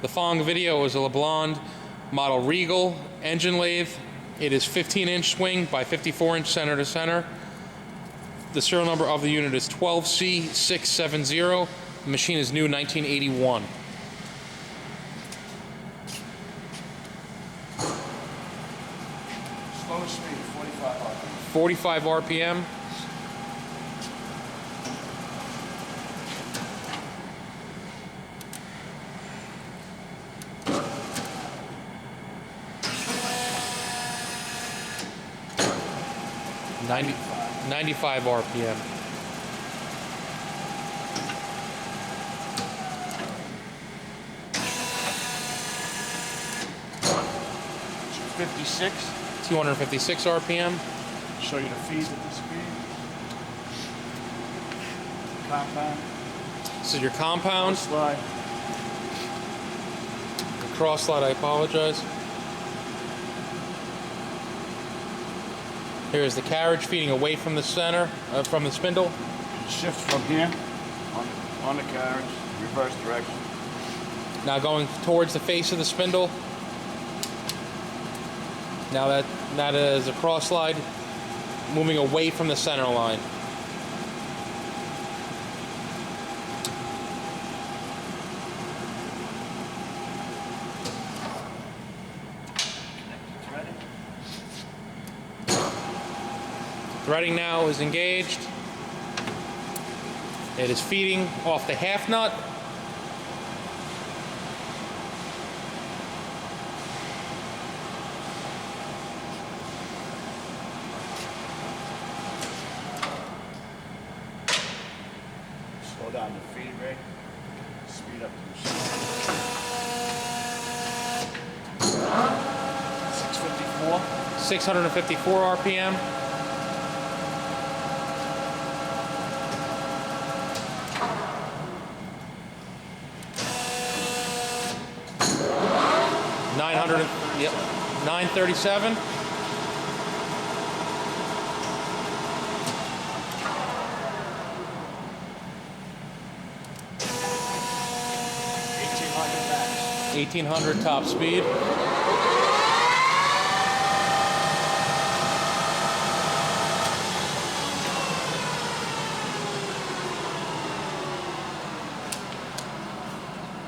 The following video is a LEBLOND model Regal engine lathe. It is 15-inch swing by 54-inch center to center. The serial number of the unit is 12C670. The machine is new 1981. Slow speed, 45 RPM. 45 RPM. Ninety 95 RPM. $256. 256 RPM. Show you the feed at this speed. Compound. This is your compound. Slide. The cross slide, I apologize. Here's the carriage feeding away from the center, from the spindle. Shift from here on the carriage, reverse direction. Now going towards the face of the spindle. Now that is a cross slide, moving away from the center line. Threading now is engaged. It is feeding off the half nut. Slow down the feed rate. Speed up the machine. 654. 654 RPM. Yep, 937. Max. 1800 top speed.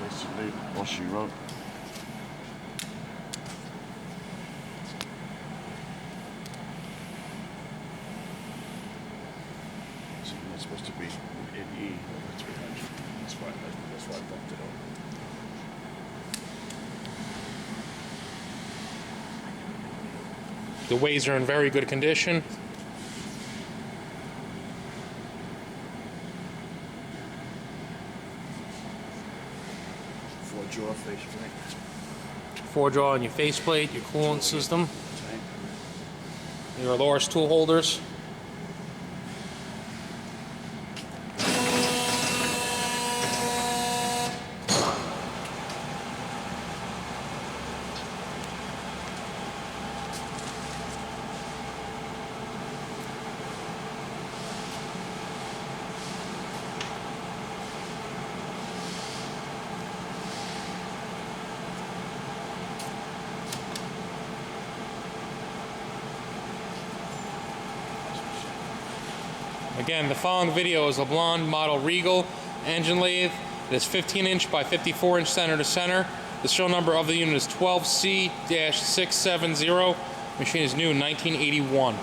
Basically, all she wrote. It's supposed to be in E over 300. That's why I bumped it over. The ways are in very good condition. Four-jaw faceplate. 4-jaw on your faceplate, your coolant system, your Loris tool holders. Again, the following video is a LEBLOND model Regal engine lathe. It is 15-inch by 54-inch center to center. The serial number of the unit is 12C-670. Machine is new in 1981.